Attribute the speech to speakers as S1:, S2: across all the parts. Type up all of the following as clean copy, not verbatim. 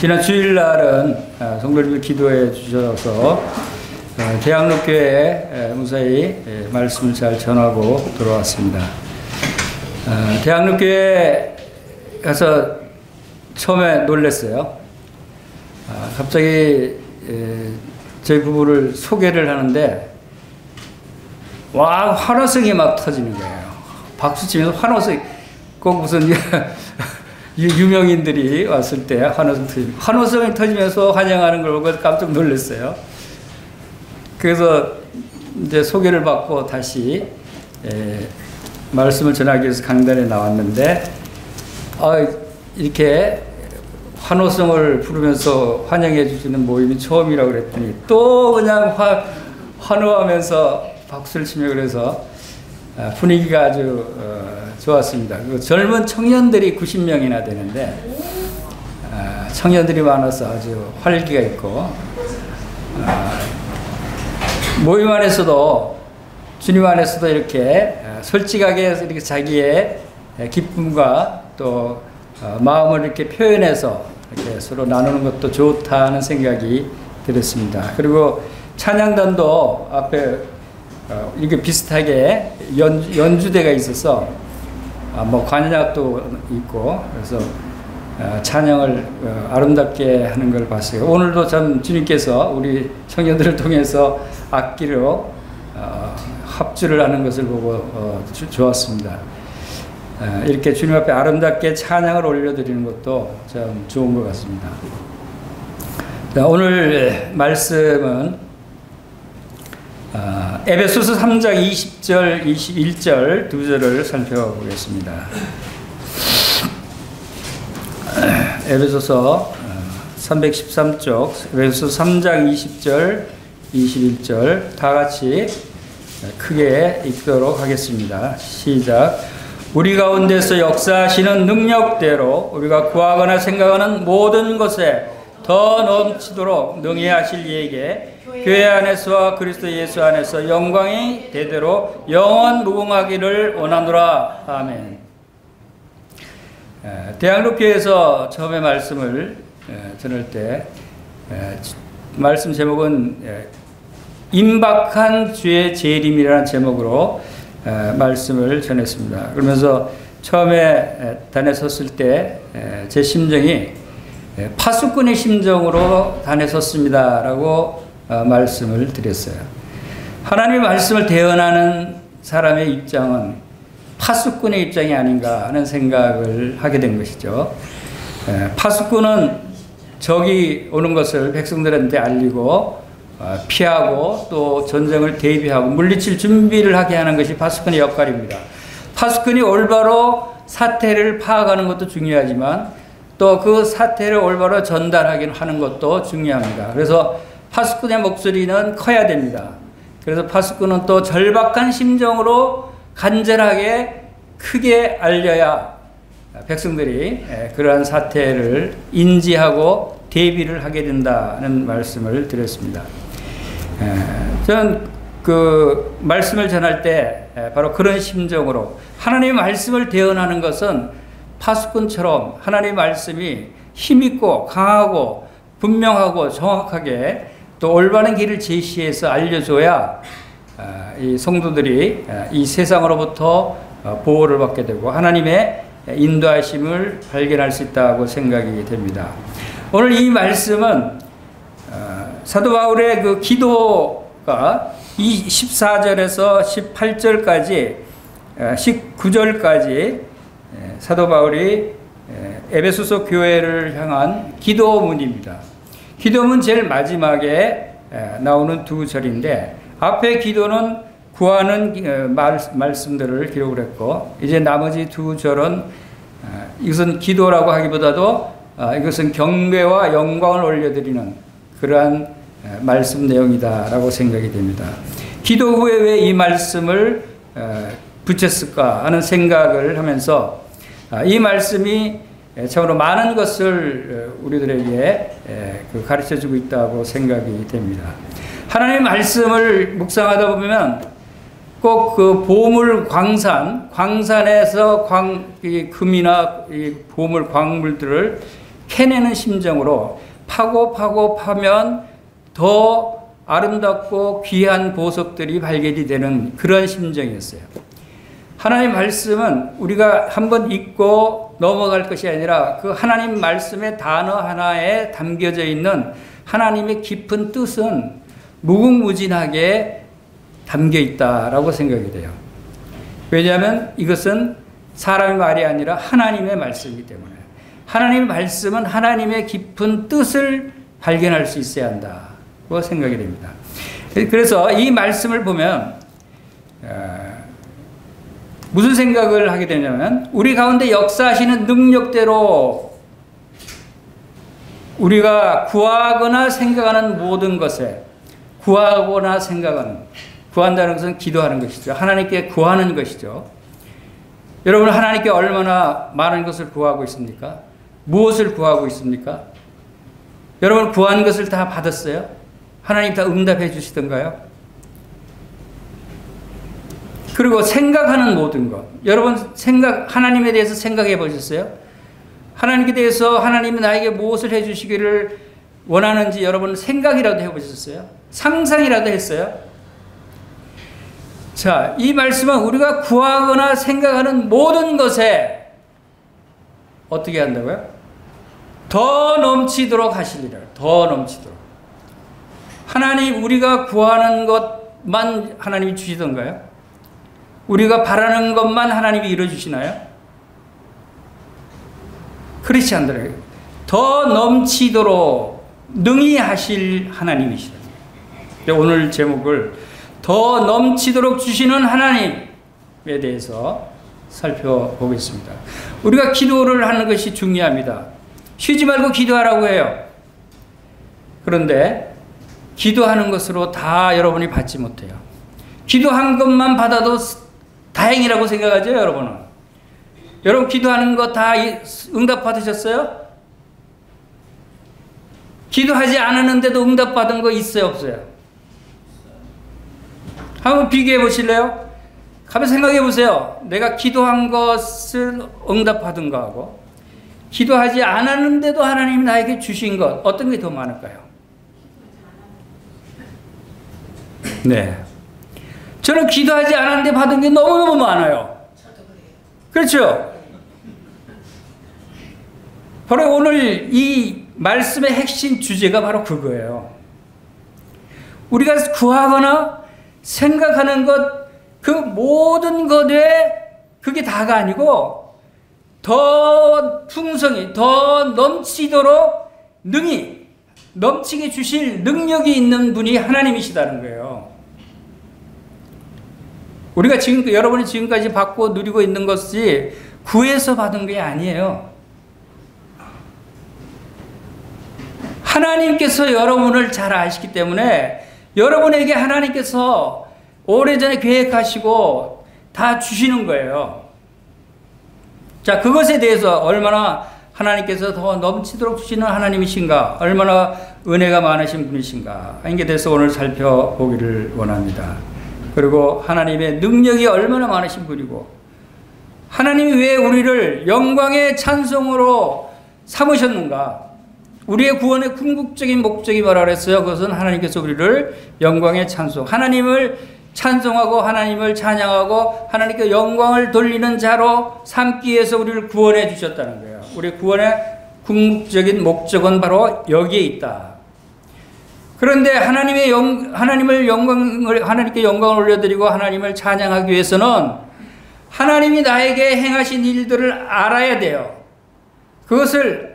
S1: 지난 주일날은 성도님들 기도해 주셔서 대학로교회 무사히 말씀을 잘 전하고 돌아왔습니다. 대학로교회 가서 처음에 놀랐어요. 갑자기 저희 부부를 소개를 하는데 와, 환호성이 막 터지는 거예요. 박수치면서 환호성이 꼭 무슨 유명인들이 왔을 때 환호성이 터지면서 환영하는 걸 보고 깜짝 놀랐어요. 그래서 이제 소개를 받고 다시 말씀을 전하기 위해서 강단에 나왔는데 이렇게 환호성을 부르면서 환영해 주시는 모임이 처음이라고 그랬더니 또 그냥 환호하면서 박수를 치며 그래서 분위기가 아주 좋았습니다. 그 젊은 청년들이 90명이나 되는데 청년들이 많아서 아주 활기가 있고 모임 안에서도 주님 안에서도 이렇게 솔직하게 이렇게 자기의 기쁨과 또 마음을 이렇게 표현해서 이렇게 서로 나누는 것도 좋다는 생각이 들었습니다. 그리고 찬양단도 앞에 이게 비슷하게 연주대가 있어서 뭐 관악도 있고 그래서 찬양을 아름답게 하는 걸 봤어요. 오늘도 참 주님께서 우리 청년들을 통해서 악기로 합주를 하는 것을 보고 좋았습니다. 이렇게 주님 앞에 아름답게 찬양을 올려드리는 것도 참 좋은 것 같습니다. 오늘 말씀은 에베소서 3장 20절, 21절 두 절을 살펴보겠습니다. 에베소서 313쪽, 에베소서 3장 20절, 21절 다 같이 크게 읽도록 하겠습니다. 시작. 우리 가운데서 역사하시는 능력대로 우리가 구하거나 생각하는 모든 것에 더 넘치도록 능히 하실 이에게 교회 안에서와 그리스도 예수 안에서 영광이 대대로 영원 무궁하기를 원하노라. 아멘. 대학로교회에서 처음에 말씀을 전할 때 말씀 제목은 임박한 주의 재림이라는 제목으로 말씀을 전했습니다. 그러면서 처음에 단에 섰을 때 제 심정이 파수꾼의 심정으로 단에 섰습니다 라고 말씀을 드렸어요. 하나님의 말씀을 대언하는 사람의 입장은 파수꾼의 입장이 아닌가 하는 생각을 하게 된 것이죠. 파수꾼은 적이 오는 것을 백성들한테 알리고 피하고 또 전쟁을 대비하고 물리칠 준비를 하게 하는 것이 파수꾼의 역할입니다. 파수꾼이 올바로 사태를 파악하는 것도 중요하지만 또 그 사태를 올바로 전달하게 하는 것도 중요합니다. 그래서 파수꾼의 목소리는 커야 됩니다. 그래서 파수꾼은 또 절박한 심정으로 간절하게 크게 알려야 백성들이 그러한 사태를 인지하고 대비를 하게 된다는 말씀을 드렸습니다. 저는 그 말씀을 전할 때 바로 그런 심정으로 하나님의 말씀을 대언하는 것은 파수꾼처럼 하나님의 말씀이 힘있고 강하고 분명하고 정확하게 또 올바른 길을 제시해서 알려줘야 이 성도들이 이 세상으로부터 보호를 받게 되고 하나님의 인도하심을 발견할 수 있다고 생각이 됩니다. 오늘 이 말씀은 사도 바울의 그 기도가 14절에서 18절까지 19절까지 사도 바울이 에베소서 교회를 향한 기도문입니다. 기도문 제일 마지막에 나오는 두 절인데 앞에 기도는 구하는 말씀들을 기록을 했고 이제 나머지 두 절은 이것은 기도라고 하기보다도 이것은 경배와 영광을 올려드리는 그러한 말씀 내용이다라고 생각이 됩니다. 기도 후에 왜 이 말씀을 붙였을까 하는 생각을 하면서 이 말씀이 참으로 많은 것을 우리들에게 가르쳐주고 있다고 생각이 됩니다. 하나님의 말씀을 묵상하다 보면 꼭 그 보물 광산에서 이 금이나 이 보물 광물들을 캐내는 심정으로 파고 파면 더 아름답고 귀한 보석들이 발견이 되는 그런 심정이었어요. 하나님 말씀은 우리가 한번 읽고 넘어갈 것이 아니라 그 하나님 말씀의 단어 하나에 담겨져 있는 하나님의 깊은 뜻은 무궁무진하게 담겨 있다라고 생각이 돼요. 왜냐하면 이것은 사람의 말이 아니라 하나님의 말씀이기 때문에 하나님의 말씀은 하나님의 깊은 뜻을 발견할 수 있어야 한다고 생각이 됩니다. 그래서 이 말씀을 보면 무슨 생각을 하게 되냐면 우리 가운데 역사하시는 능력대로 우리가 구하거나 생각하는 모든 것에 구하거나 생각하는 구한다는 것은 기도하는 것이죠. 하나님께 구하는 것이죠. 여러분 하나님께 얼마나 많은 것을 구하고 있습니까? 무엇을 구하고 있습니까? 여러분 구한 것을 다 받았어요? 하나님 다 응답해 주시던가요? 그리고 생각하는 모든 것. 여러분 하나님에 대해서 생각해 보셨어요? 하나님께 대해서 하나님이 나에게 무엇을 해 주시기를 원하는지 여러분 생각이라도 해 보셨어요? 상상이라도 했어요? 자, 이 말씀은 우리가 구하거나 생각하는 모든 것에 어떻게 한다고요? 더 넘치도록 하시리라. 더 넘치도록. 하나님 우리가 구하는 것만 하나님이 주시던가요? 우리가 바라는 것만 하나님이 이루어주시나요? 그렇지 않더라고요. 더 넘치도록 능히 하실 하나님이시다. 오늘 제목을 더 넘치도록 주시는 하나님에 대해서 살펴보겠습니다. 우리가 기도를 하는 것이 중요합니다. 쉬지 말고 기도하라고 해요. 그런데 기도하는 것으로 다 여러분이 받지 못해요. 기도한 것만 받아도 다행이라고 생각하죠, 여러분은? 여러분 기도하는 거 다 응답 받으셨어요? 기도하지 않았는데도 응답 받은 거 있어요, 없어요? 한번 비교해 보실래요? 한번 생각해 보세요. 내가 기도한 것을 응답 받은 거하고 기도하지 않았는데도 하나님이 나에게 주신 것 어떤 게 더 많을까요? 네. 저는 기도하지 않았는데 받은 게 너무너무 많아요. 그렇죠? 바로 오늘 이 말씀의 핵심 주제가 바로 그거예요. 우리가 구하거나 생각하는 것, 그 모든 것에 그게 다가 아니고 더 풍성히, 더 넘치도록 능히 넘치게 주실 능력이 있는 분이 하나님이시다는 거예요. 우리가 여러분이 지금까지 받고 누리고 있는 것이 구해서 받은 게 아니에요. 하나님께서 여러분을 잘 아시기 때문에 여러분에게 하나님께서 오래전에 계획하시고 다 주시는 거예요. 자, 그것에 대해서 얼마나 하나님께서 더 넘치도록 주시는 하나님이신가, 얼마나 은혜가 많으신 분이신가, 이에 대해서 오늘 살펴보기를 원합니다. 그리고 하나님의 능력이 얼마나 많으신 분이고 하나님이 왜 우리를 영광의 찬송으로 삼으셨는가. 우리의 구원의 궁극적인 목적이 뭐라 그랬어요? 그것은 하나님께서 우리를 영광의 찬송, 하나님을 찬송하고 하나님을 찬양하고 하나님께 영광을 돌리는 자로 삼기 위해서 우리를 구원해 주셨다는 거예요. 우리 구원의 궁극적인 목적은 바로 여기에 있다. 그런데 하나님께 영광을 올려드리고 하나님을 찬양하기 위해서는 하나님이 나에게 행하신 일들을 알아야 돼요. 그것을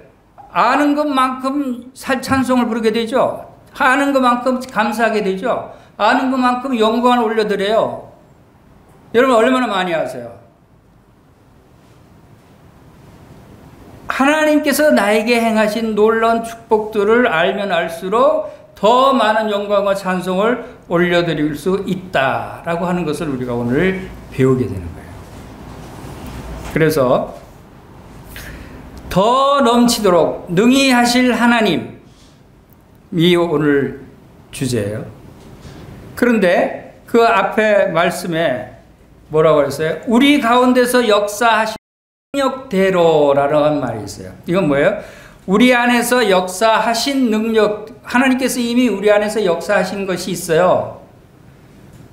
S1: 아는 것만큼 찬송을 부르게 되죠. 아는 것만큼 감사하게 되죠. 아는 것만큼 영광을 올려드려요. 여러분 얼마나 많이 아세요? 하나님께서 나에게 행하신 놀라운 축복들을 알면 알수록 더 많은 영광과 찬송을 올려드릴 수 있다라고 하는 것을 우리가 오늘 배우게 되는 거예요. 그래서 더 넘치도록 능히 하실 하나님이 오늘 주제예요. 그런데 그 앞에 말씀에 뭐라고 했어요? 우리 가운데서 역사하신 능력대로라는 말이 있어요. 이건 뭐예요? 우리 안에서 역사하신 능력, 하나님께서 이미 우리 안에서 역사하신 것이 있어요.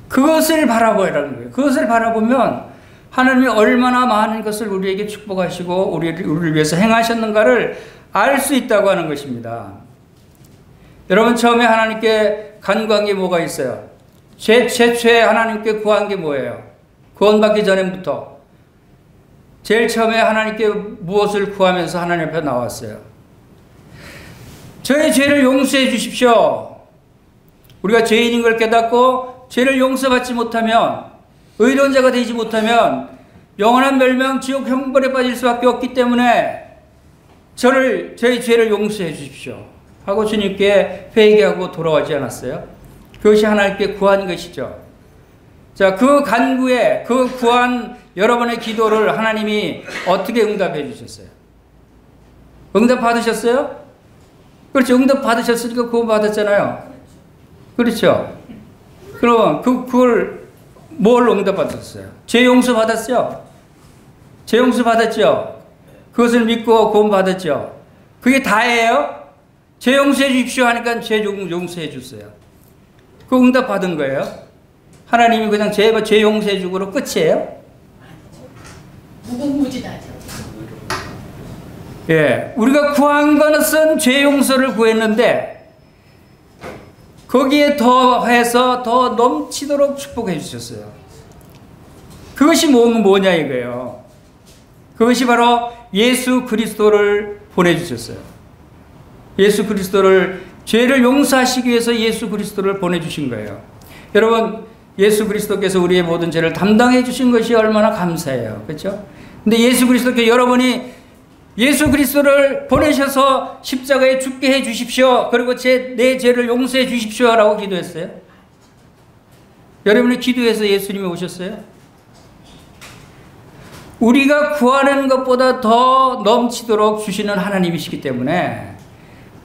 S1: 그것을 바라보라는 거예요. 그것을 바라보면 하나님이 얼마나 많은 것을 우리에게 축복하시고 우리를 위해서 행하셨는가를 알 수 있다고 하는 것입니다. 여러분, 처음에 하나님께 간구한 게 뭐가 있어요? 최초에 하나님께 구한 게 뭐예요? 구원받기 전에부터 제일 처음에 하나님께 무엇을 구하면서 하나님 앞에 나왔어요? 저의 죄를 용서해 주십시오. 우리가 죄인인 걸 깨닫고 죄를 용서받지 못하면, 의로운 자가 되지 못하면 영원한 멸망 지옥 형벌에 빠질 수밖에 없기 때문에 저의 죄를 용서해 주십시오 하고 주님께 회개하고 돌아가지 않았어요? 그것이 하나님께 구한 것이죠. 자, 그 간구에, 그 구한 여러분의 기도를 하나님이 어떻게 응답해 주셨어요? 응답 받으셨어요? 그렇죠. 응답 받으셨으니까 구원 받았잖아요. 그렇죠. 그럼 그걸 뭘 응답 받았어요? 죄 용서 받았죠. 죄 용서 받았죠. 그것을 믿고 구원 받았죠. 그게 다예요? 죄 용서해 주십시오 하니까 죄 용서해 줬어요. 그 응답 받은 거예요. 하나님이 그냥 죄 용서해 주고로 끝이에요?
S2: 무궁무진하죠.
S1: 예, 우리가 구한 것은 죄 용서를 구했는데 거기에 더해서 더 넘치도록 축복해 주셨어요. 그것이 뭐냐 이거예요. 그것이 바로 예수 그리스도를 보내주셨어요. 예수 그리스도를, 죄를 용서하시기 위해서 예수 그리스도를 보내주신 거예요. 여러분, 예수 그리스도께서 우리의 모든 죄를 담당해 주신 것이 얼마나 감사해요. 그렇죠? 근데 예수 그리스도께 여러분이 예수 그리스도를 보내셔서 십자가에 죽게 해 주십시오. 그리고 내 죄를 용서해 주십시오 라고 기도했어요? 여러분이 기도해서 예수님이 오셨어요? 우리가 구하는 것보다 더 넘치도록 주시는 하나님이시기 때문에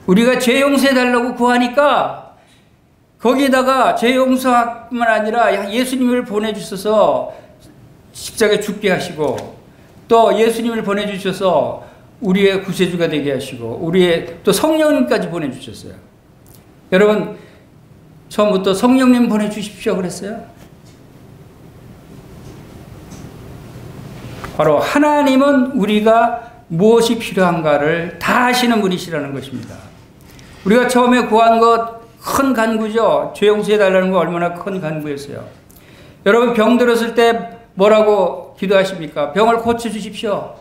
S1: 우리가 죄 용서해 달라고 구하니까 거기에다가 죄 용서뿐만 아니라 예수님을 보내주셔서 십자가에 죽게 하시고 또 예수님을 보내주셔서 우리의 구세주가 되게 하시고 우리의 또 성령님까지 보내주셨어요. 여러분, 처음부터 성령님 보내주십시오 그랬어요? 바로 하나님은 우리가 무엇이 필요한가를 다 아시는 분이시라는 것입니다. 우리가 처음에 구한 것 큰 간구죠. 죄 용서해 달라는 거 얼마나 큰 간구였어요. 여러분, 병 들었을 때 뭐라고 기도하십니까? 병을 고쳐주십시오.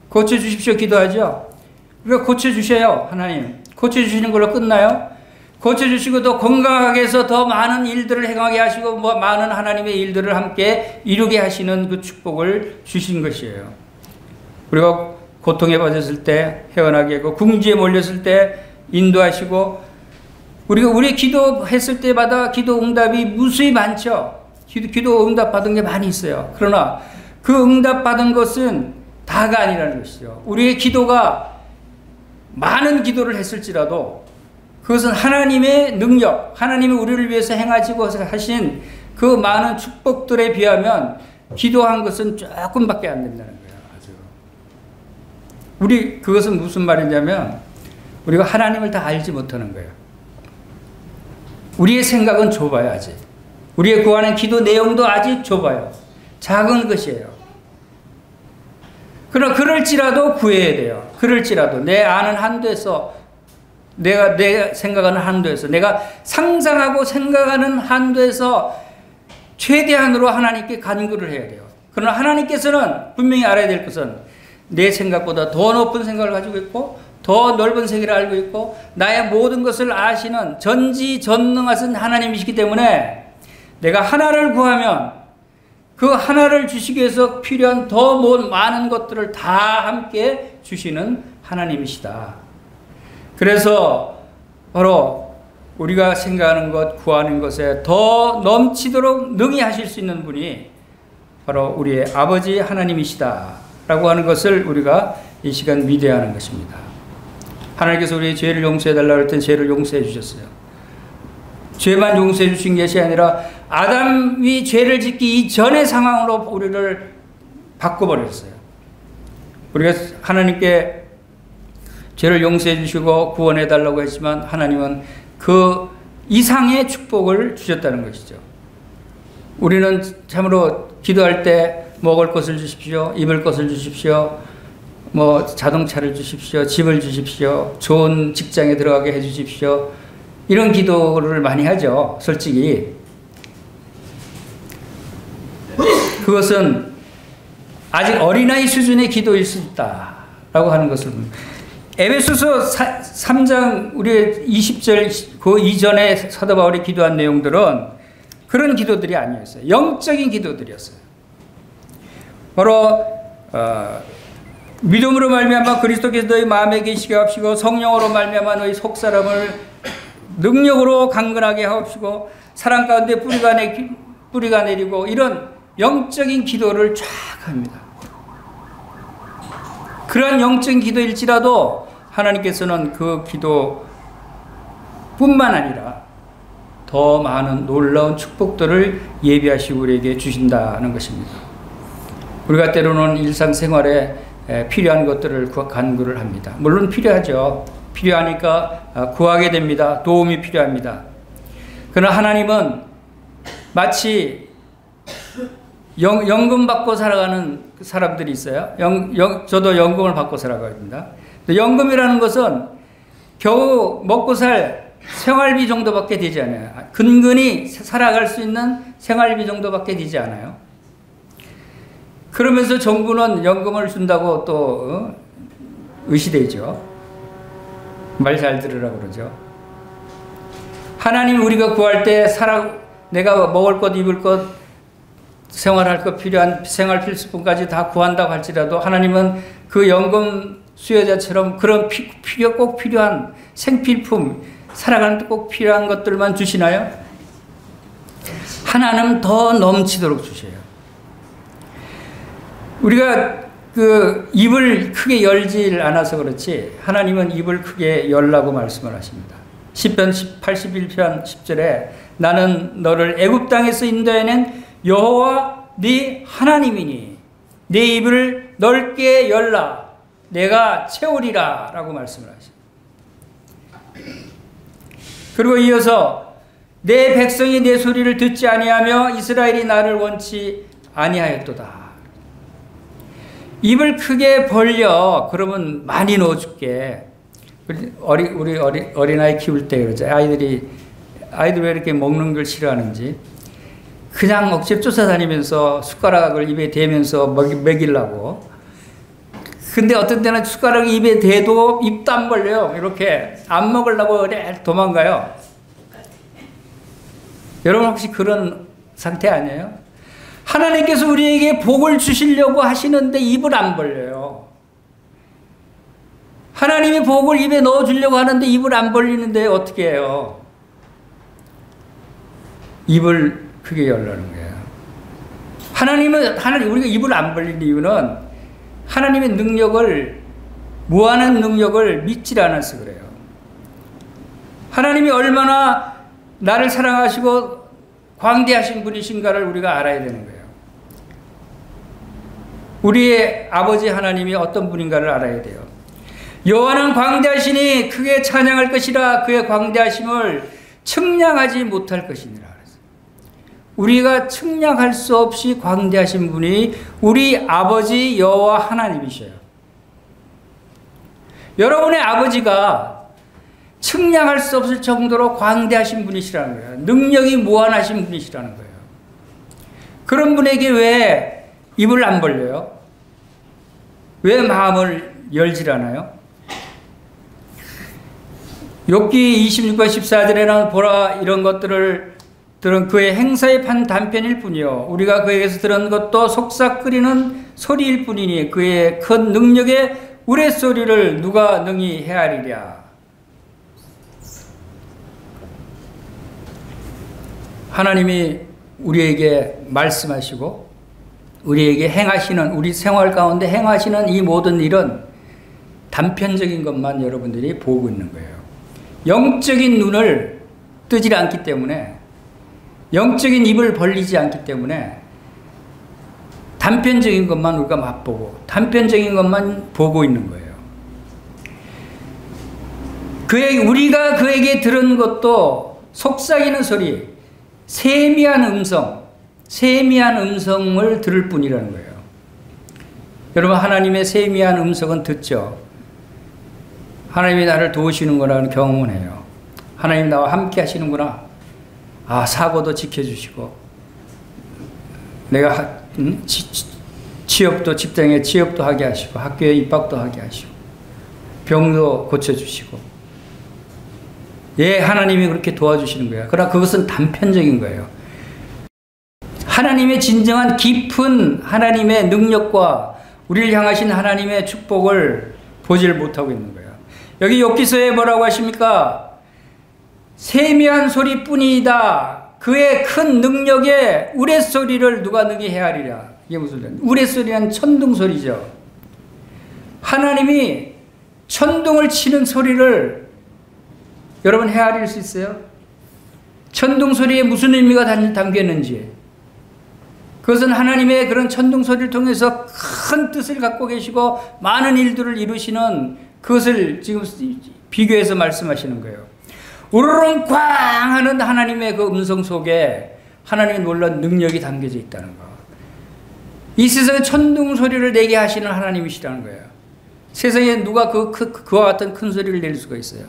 S1: 고쳐주십시오 기도하죠. 우리가 고쳐주셔요. 하나님 고쳐주시는 걸로 끝나요? 고쳐주시고 또 건강하게 해서 더 많은 일들을 행하게 하시고 많은 하나님의 일들을 함께 이루게 하시는 그 축복을 주신 것이에요. 우리가 고통에 빠졌을 때 헤어나게 하고 궁지에 몰렸을 때 인도하시고 우리 기도했을 때마다 기도 응답이 무수히 많죠. 기도 응답 받은 게 많이 있어요. 그러나 그 응답 받은 것은 다가 아니라는 것이죠. 우리의 기도가 많은 기도를 했을지라도 그것은 하나님의 능력, 하나님이 우리를 위해서 행하시고 하신 그 많은 축복들에 비하면 기도한 것은 조금밖에 안 된다는 거예요. 아주. 그것은 무슨 말이냐면 우리가 하나님을 다 알지 못하는 거예요. 우리의 생각은 좁아요, 아직. 우리의 구하는 기도 내용도 아직 좁아요. 작은 것이에요. 그러나 그럴지라도 구해야 돼요. 그럴지라도 내 아는 한도에서 내 생각하는 한도에서 내가 상상하고 생각하는 한도에서 최대한으로 하나님께 간구를 해야 돼요. 그러나 하나님께서는 분명히 알아야 될 것은 내 생각보다 더 높은 생각을 가지고 있고 더 넓은 세계를 알고 있고 나의 모든 것을 아시는 전지전능하신 하나님이시기 때문에 내가 하나를 구하면 그 하나를 주시기 위해서 필요한 더 많은 것들을 다 함께 주시는 하나님이시다. 그래서 바로 우리가 생각하는 것, 구하는 것에 더 넘치도록 능히 하실 수 있는 분이 바로 우리의 아버지 하나님이시다 라고 하는 것을 우리가 이 시간 믿어야 하는 것입니다. 하나님께서 우리의 죄를 용서해 달라고 할 땐 죄를 용서해 주셨어요. 죄만 용서해 주신 것이 아니라 아담이 죄를 짓기 이전의 상황으로 우리를 바꿔버렸어요. 우리가 하나님께 죄를 용서해 주시고 구원해 달라고 했지만 하나님은 그 이상의 축복을 주셨다는 것이죠. 우리는 참으로 기도할 때 먹을 것을 주십시오, 입을 것을 주십시오, 뭐 자동차를 주십시오, 집을 주십시오, 좋은 직장에 들어가게 해 주십시오, 이런 기도를 많이 하죠. 솔직히 그것은 아직 어린아이 수준의 기도일 수 있다라고 하는 것을 에베소서 3장 우리 20절 그 이전에 사도 바울이 기도한 내용들은 그런 기도들이 아니었어요. 영적인 기도들이었어요. 바로 믿음으로 말미암아 그리스도께서 너희 마음에 계시게 하옵시고 성령으로 말미암아 너희 속사람을 능력으로 강건하게 하옵시고 사랑 가운데 뿌리가 내리고 이런 영적인 기도를 쫙 합니다. 그러한 영적인 기도일지라도 하나님께서는 그 기도뿐만 아니라 더 많은 놀라운 축복들을 예비하시고 우리에게 주신다는 것입니다. 우리가 때로는 일상생활에 필요한 것들을 간구를 합니다. 물론 필요하죠. 필요하니까 구하게 됩니다. 도움이 필요합니다. 그러나 하나님은 마치 연금 받고 살아가는 사람들이 있어요. 저도 연금을 받고 살아갑니다. 연금이라는 것은 겨우 먹고 살 생활비 정도밖에 되지 않아요. 근근히 살아갈 수 있는 생활비 정도밖에 되지 않아요. 그러면서 정부는 연금을 준다고 또 의시되죠. 말 잘 들으라고 그러죠. 하나님 우리가 구할 때 내가 먹을 것, 입을 것, 생활할 것 필요한 생활 필수품까지 다 구한다고 할지라도 하나님은 그 연금 수요자처럼 그런 꼭 필요한 생필품, 살아가는 데 꼭 필요한 것들만 주시나요? 하나님은 더 넘치도록 주셔요. 우리가 그 입을 크게 열질 않아서 그렇지 하나님은 입을 크게 열라고 말씀을 하십니다. 시편 81편 10절에 나는 너를 애굽 땅에서 인도해낸 여호와 네 하나님이니 내 입을 넓게 열라 내가 채우리라 라고 말씀을 하십니다. 그리고 이어서 내 백성이 내 소리를 듣지 아니하며 이스라엘이 나를 원치 아니하였도다. 입을 크게 벌려 그러면 많이 넣어줄게. 우리 어린아이 키울 때 그러죠. 아이들 왜 이렇게 먹는 걸 싫어하는지 그냥 억지로 쫓아다니면서 숟가락을 입에 대면서 먹이려고. 근데 어떤 때는 숟가락이 입에 대도 입도 안 벌려요. 이렇게 안 먹으려고 도망가요. 여러분 혹시 그런 상태 아니에요? 하나님께서 우리에게 복을 주시려고 하시는데 입을 안 벌려요. 하나님이 복을 입에 넣어주려고 하는데 입을 안 벌리는데 어떻게 해요? 입을 크게 열라는 거예요. 우리가 입을 안 벌리는 이유는 하나님의 능력을, 무한한 능력을 믿지 않아서 그래요. 하나님이 얼마나 나를 사랑하시고 광대하신 분이신가를 우리가 알아야 되는 거예요. 우리의 아버지 하나님이 어떤 분인가를 알아야 돼요. 여호와는 광대하시니 크게 찬양할 것이라 그의 광대하심을 측량하지 못할 것이니라. 우리가 측량할 수 없이 광대하신 분이 우리 아버지 여호와 하나님이셔요. 여러분의 아버지가 측량할 수 없을 정도로 광대하신 분이시라는 거예요. 능력이 무한하신 분이시라는 거예요. 그런 분에게 왜 입을 안 벌려요? 왜 마음을 열질 않아요? 욥기 26과 14절에는 보라 이런 것들을 들은 그의 행사에 판 단편일 뿐이요 우리가 그에게서 들은 것도 속삭거리는 소리일 뿐이니 그의 큰 능력의 우레소리를 누가 능히 헤아리랴. 하나님이 우리에게 말씀하시고 우리에게 행하시는, 우리 생활 가운데 행하시는 이 모든 일은 단편적인 것만 여러분들이 보고 있는 거예요. 영적인 눈을 뜨지 않기 때문에, 영적인 입을 벌리지 않기 때문에 단편적인 것만 우리가 맛보고 단편적인 것만 보고 있는 거예요. 우리가 그에게 들은 것도 속삭이는 소리, 세미한 음성을 들을 뿐이라는 거예요. 여러분, 하나님의 세미한 음성은 듣죠. 하나님이 나를 도우시는 거라는 경험은 해요. 하나님 나와 함께 하시는구나. 사고도 지켜주시고, 내가 취업도, 직장에 취업도 하게 하시고, 학교에 입학도 하게 하시고, 병도 고쳐주시고, 하나님이 그렇게 도와주시는 거예요. 그러나 그것은 단편적인 거예요. 하나님의 진정한 깊은 하나님의 능력과 우리를 향하신 하나님의 축복을 보지를 못하고 있는 거예요. 여기 욥기서에 뭐라고 하십니까? 세미한 소리뿐이다. 그의 큰 능력에 우레소리를 누가 능히 헤아리랴. 이게 무슨 소리야? 우레소리는 천둥소리죠. 하나님이 천둥을 치는 소리를 여러분 헤아릴 수 있어요? 천둥소리에 무슨 의미가 담겼는지, 그것은 하나님의 그런 천둥소리를 통해서 큰 뜻을 갖고 계시고 많은 일들을 이루시는 그것을 지금 비교해서 말씀하시는 거예요. 우르릉 꽝 하는 하나님의 그 음성 속에 하나님의 놀라운 능력이 담겨져 있다는 거. 이 세상에 천둥소리를 내게 하시는 하나님이시라는 거예요. 세상에 누가 그와 같은 큰 소리를 낼 수가 있어요?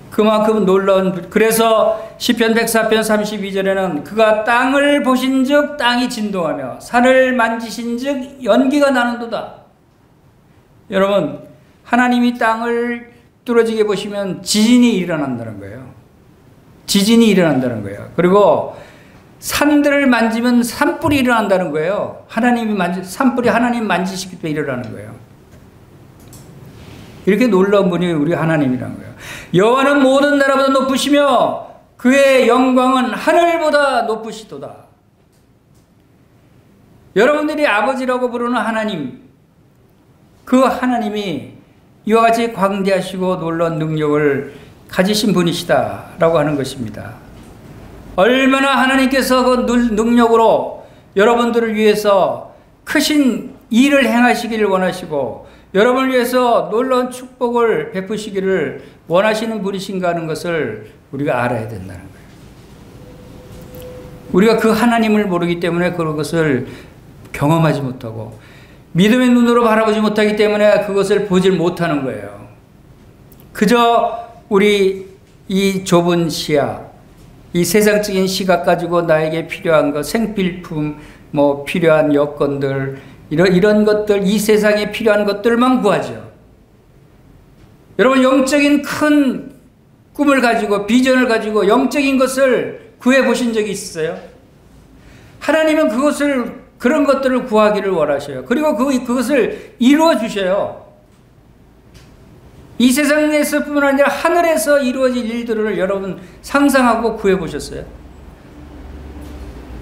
S1: 그만큼 놀라운. 그래서 시편 104편 32절에는 그가 땅을 보신즉 땅이 진동하며 산을 만지신즉 연기가 나는도다. 여러분, 하나님이 땅을 뚫어지게 보시면 지진이 일어난다는 거예요. 지진이 일어난다는 거예요. 그리고 산들을 만지면 산불이 일어난다는 거예요. 산불이 하나님 만지시기 때문에 일어나는 거예요. 이렇게 놀라운 분이 우리 하나님이라는 거예요. 여호와는 모든 나라보다 높으시며 그의 영광은 하늘보다 높으시도다. 여러분들이 아버지라고 부르는 하나님, 그 하나님이 이와 같이 광대하시고 놀라운 능력을 가지신 분이시다라고 하는 것입니다. 얼마나 하나님께서 그 능력으로 여러분들을 위해서 크신 일을 행하시기를 원하시고 여러분을 위해서 놀라운 축복을 베푸시기를 원하시는 분이신가 하는 것을 우리가 알아야 된다는 거예요. 우리가 그 하나님을 모르기 때문에 그런 것을 경험하지 못하고 믿음의 눈으로 바라보지 못하기 때문에 그것을 보질 못하는 거예요. 그저 우리 이 좁은 시야, 이 세상적인 시각 가지고 나에게 필요한 것, 생필품, 필요한 여건들, 이런 것들, 이 세상에 필요한 것들만 구하죠. 여러분, 영적인 큰 꿈을 가지고, 비전을 가지고 영적인 것을 구해 보신 적이 있어요? 하나님은 그런 것들을 구하기를 원하셔요. 그리고 그것을 이루어 주셔요. 이 세상에서뿐만 아니라 하늘에서 이루어질 일들을 여러분 상상하고 구해 보셨어요?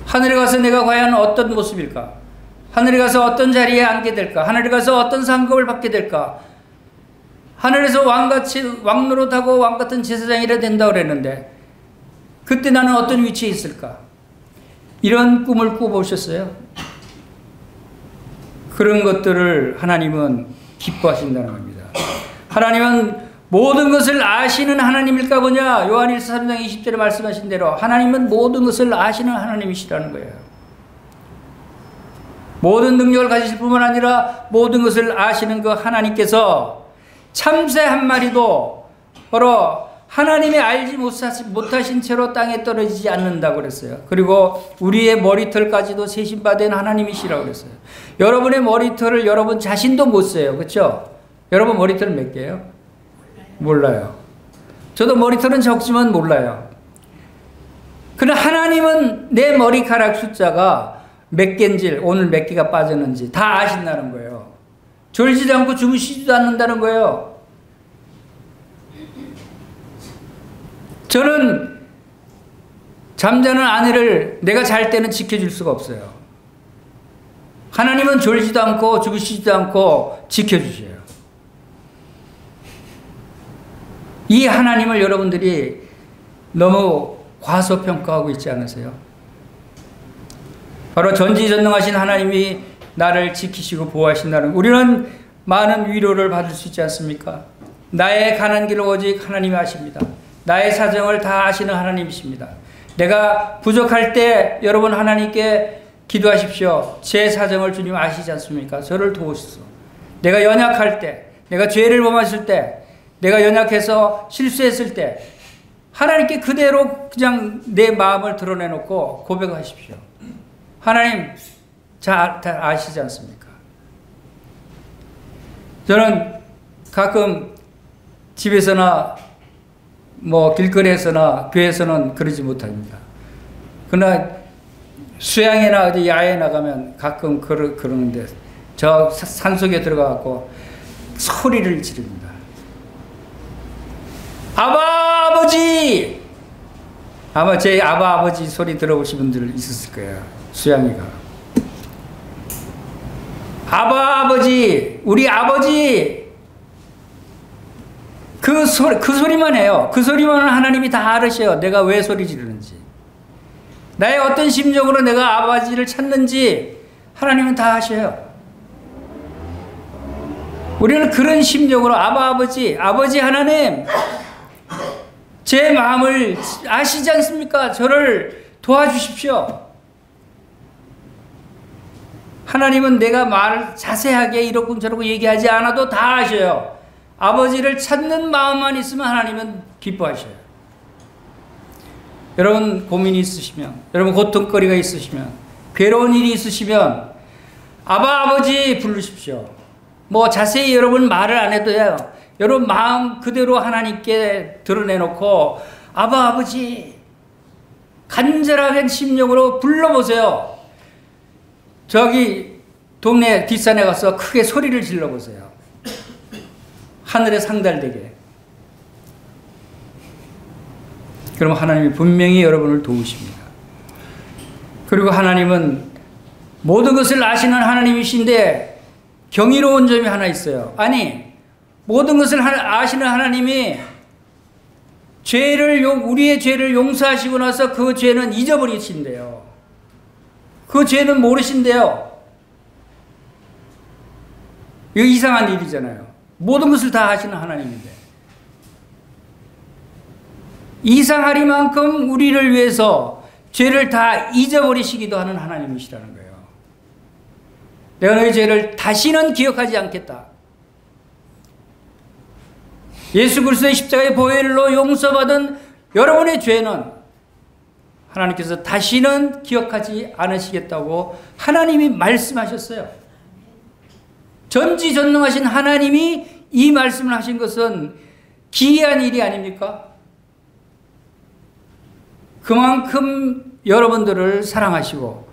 S1: 하늘에 가서 내가 과연 어떤 모습일까? 하늘에 가서 어떤 자리에 앉게 될까? 하늘에 가서 어떤 상급을 받게 될까? 하늘에서 왕 노릇하고 왕 같은 제사장이라 된다고 그랬는데 그때 나는 어떤 위치에 있을까? 이런 꿈을 꾸보셨어요? 그런 것들을 하나님은 기뻐하신다는 겁니다. 하나님은 모든 것을 아시는 하나님일까 보냐? 요한일서 3장 20절에 말씀하신 대로 하나님은 모든 것을 아시는 하나님이시라는 거예요. 모든 능력을 가지실 뿐만 아니라 모든 것을 아시는 그 하나님께서 참새 한 마리도 바로 하나님이 알지 못하신 채로 땅에 떨어지지 않는다고 그랬어요. 그리고 우리의 머리털까지도 세심받은 하나님이시라고 그랬어요. 여러분의 머리털을 여러분 자신도 못 세요. 그렇죠? 여러분 머리털은 몇 개예요? 몰라요. 저도 머리털은 적지만 몰라요. 그러나 하나님은 내 머리카락 숫자가 몇 개인지, 오늘 몇 개가 빠졌는지 다 아신다는 거예요. 졸지도 않고 주무시지도 않는다는 거예요. 저는 잠자는 아내를 내가 잘 때는 지켜줄 수가 없어요. 하나님은 졸지도 않고 주무시지도 않고 지켜주셔요. 이 하나님을 여러분들이 너무 과소평가하고 있지 않으세요? 바로 전지전능하신 하나님이 나를 지키시고 보호하신다는, 우리는 많은 위로를 받을 수 있지 않습니까? 나의 가는 길을 오직 하나님이 아십니다. 나의 사정을 다 아시는 하나님이십니다. 내가 부족할 때 여러분 하나님께 기도하십시오. 제 사정을 주님 아시지 않습니까? 저를 도우시소. 내가 연약할 때, 내가 죄를 범했을 때, 내가 연약해서 실수했을 때 하나님께 그대로 그냥 내 마음을 드러내놓고 고백하십시오. 하나님 다 아시지 않습니까? 저는 가끔 집에서나 뭐 길거리에서나 교회에서는 그러지 못합니다. 그러나 수양이나 어디 야외에 나가면 가끔 그러는데 저 산속에 들어가고 소리를 지릅니다. 아버지! 아마 제 아버지 소리 들어보신 분들 있었을 거예요. 수양이가. 아버지! 우리 아버지! 그 소리만 해요. 그 소리만 하나님이 다 알으셔요. 내가 왜 소리 지르는지. 나의 어떤 심정으로 내가 아버지를 찾는지 하나님은 다 아셔요. 우리는 그런 심정으로 아버지 하나님 제 마음을 아시지 않습니까? 저를 도와주십시오. 하나님은 내가 말을 자세하게 이러고 저러고 얘기하지 않아도 다 아셔요. 아버지를 찾는 마음만 있으면 하나님은 기뻐하셔요. 여러분 고민이 있으시면, 여러분 고통거리가 있으시면, 괴로운 일이 있으시면 아버지 부르십시오. 뭐 자세히 여러분 말을 안 해도 돼요. 여러분 마음 그대로 하나님께 드러내놓고 아버지 간절하게 심령으로 불러보세요. 저기 동네 뒷산에 가서 크게 소리를 질러보세요. 하늘에 상달되게. 그럼 하나님이 분명히 여러분을 도우십니다. 그리고 하나님은 모든 것을 아시는 하나님이신데 경이로운 점이 하나 있어요. 아니, 모든 것을 아시는 하나님이 우리의 죄를 용서하시고 나서 그 죄는 잊어버리신대요. 그 죄는 모르신대요. 이거 이상한 일이잖아요. 모든 것을 다 하시는 하나님인데. 이상하리만큼 우리를 위해서 죄를 다 잊어버리시기도 하는 하나님이시라는 거예요. 내가 너희 죄를 다시는 기억하지 않겠다. 예수 그리스도의 십자가의 보혈로 용서받은 여러분의 죄는 하나님께서 다시는 기억하지 않으시겠다고 하나님이 말씀하셨어요. 전지전능하신 하나님이 이 말씀을 하신 것은 기이한 일이 아닙니까? 그만큼 여러분들을 사랑하시고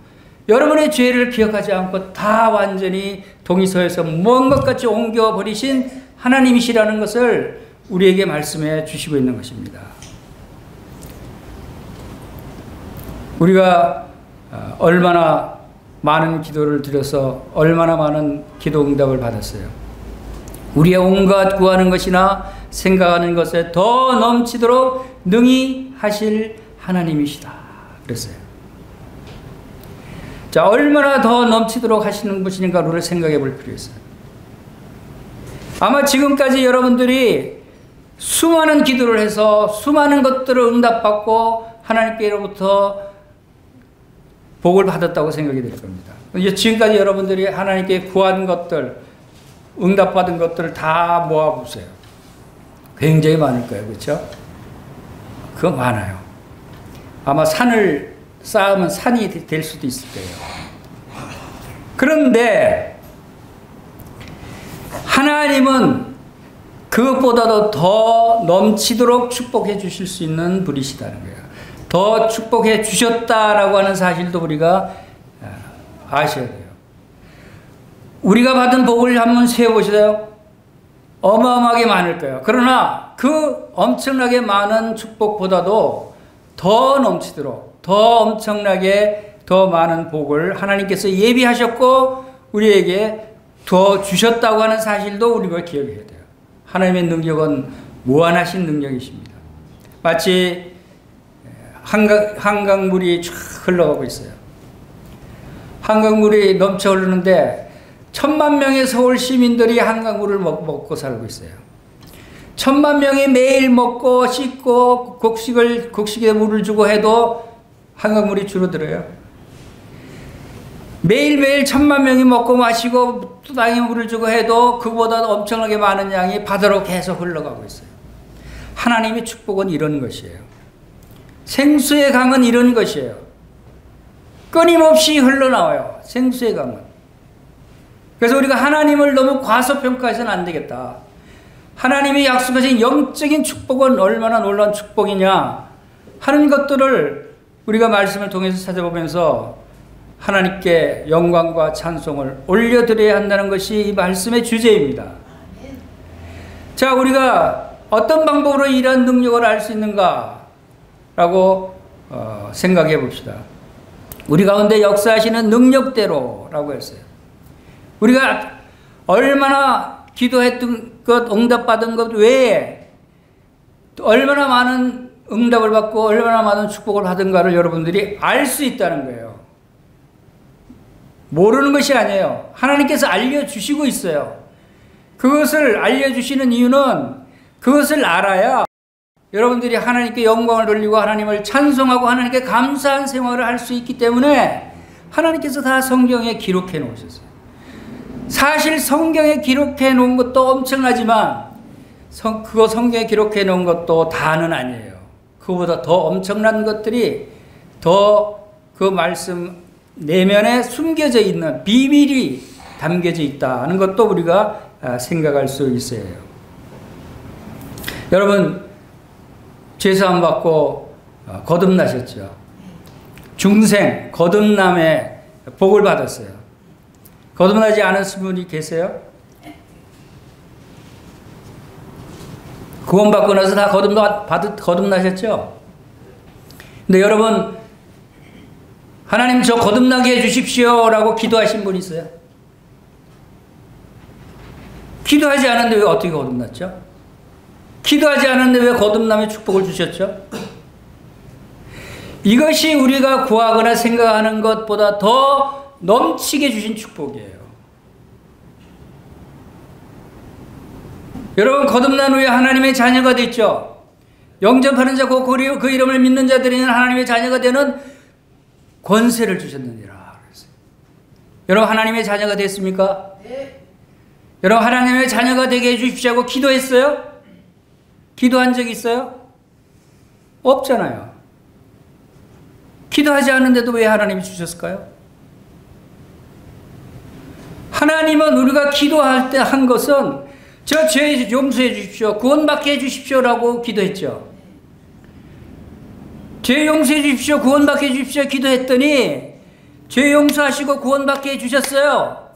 S1: 여러분의 죄를 기억하지 않고 다 완전히 동의서에서 먼 것 같이 옮겨버리신 하나님이시라는 것을 우리에게 말씀해 주시고 있는 것입니다. 우리가 얼마나 많은 기도를 드려서 얼마나 많은 기도 응답을 받았어요. 우리의 온갖 구하는 것이나 생각하는 것에 더 넘치도록 능히 하실 하나님이시다 그랬어요. 자, 얼마나 더 넘치도록 하시는 분인가를 생각해 볼 필요가 있어요. 아마 지금까지 여러분들이 수많은 기도를 해서 수많은 것들을 응답받고 하나님께로부터 복을 받았다고 생각이 될 겁니다. 이제 지금까지 여러분들이 하나님께 구한 것들, 응답받은 것들을 다 모아보세요. 굉장히 많을 거예요. 그렇죠? 그거 많아요. 아마 산을 쌓으면 산이 될 수도 있을 거예요. 그런데 하나님은 그것보다도 더 넘치도록 축복해 주실 수 있는 분이시다는 거예요. 더 축복해 주셨다라고 하는 사실도 우리가 아셔야 돼요. 우리가 받은 복을 한번 세어보세요. 어마어마하게 많을 거예요. 그러나 그 엄청나게 많은 축복보다도 더 넘치도록 더 엄청나게 더 많은 복을 하나님께서 예비하셨고 우리에게 더 주셨다고 하는 사실도 우리가 기억해야 돼요. 하나님의 능력은 무한하신 능력이십니다. 마치 한강물이 쫙 흘러가고 있어요. 한강물이 넘쳐 흐르는데 1000만 명의 서울 시민들이 한강물을 먹고 살고 있어요. 천만 명이 매일 먹고 씻고 곡식에 물을 주고 해도 한강물이 줄어들어요. 매일매일 천만 명이 먹고 마시고 땅에 물을 주고 해도 그보다 엄청나게 많은 양이 바다로 계속 흘러가고 있어요. 하나님의 축복은 이런 것이에요. 생수의 강은 이런 것이에요. 끊임없이 흘러나와요. 생수의 강은. 그래서 우리가 하나님을 너무 과소평가해서는 안 되겠다. 하나님이 약속하신 영적인 축복은 얼마나 놀라운 축복이냐 하는 것들을 우리가 말씀을 통해서 찾아보면서 하나님께 영광과 찬송을 올려드려야 한다는 것이 이 말씀의 주제입니다. 자, 우리가 어떤 방법으로 이러한 능력을 알 수 있는가 라고 생각해 봅시다. 우리 가운데 역사하시는 능력대로라고 했어요. 우리가 얼마나 기도했던 것, 응답받은 것 외에 얼마나 많은 응답을 받고 얼마나 많은 축복을 받은가를 여러분들이 알 수 있다는 거예요. 모르는 것이 아니에요. 하나님께서 알려주시고 있어요. 그것을 알려주시는 이유는 그것을 알아야 여러분들이 하나님께 영광을 돌리고 하나님을 찬송하고 하나님께 감사한 생활을 할 수 있기 때문에 하나님께서 다 성경에 기록해 놓으셨어요. 사실 성경에 기록해 놓은 것도 엄청나지만 그거 성경에 기록해 놓은 것도 다는 아니에요. 그보다 더 엄청난 것들이 더 그 말씀 내면에 숨겨져 있는 비밀이 담겨져 있다는 것도 우리가 생각할 수 있어요. 여러분, 죄사함 받고 거듭나셨죠. 중생 거듭남의 복을 받았어요. 거듭나지 않으신 분이 계세요? 구원받고 나서 다 거듭나셨죠? 근데 여러분, 하나님 저 거듭나게 해주십시오 라고 기도하신 분 있어요? 기도하지 않았는데 왜 어떻게 거듭났죠? 기도하지 않았는데 왜 거듭남의 축복을 주셨죠? 이것이 우리가 구하거나 생각하는 것보다 더 넘치게 주신 축복이에요. 여러분, 거듭난 후에 하나님의 자녀가 됐죠? 영접하는 자, 그 이름을 믿는 자들에게는 하나님의 자녀가 되는 권세를 주셨느니라. 여러분, 하나님의 자녀가 됐습니까? 네. 여러분, 하나님의 자녀가 되게 해주십시오 하고 기도했어요? 기도한 적 있어요? 없잖아요. 기도하지 않는데도 왜 하나님이 주셨을까요? 하나님은 우리가 기도할 때 한 것은 저 죄 용서해 주십시오, 구원받게 해 주십시오라고 기도했죠. 죄 용서해 주십시오, 구원받게 해 주십시오 기도했더니 죄 용서하시고 구원받게 해 주셨어요.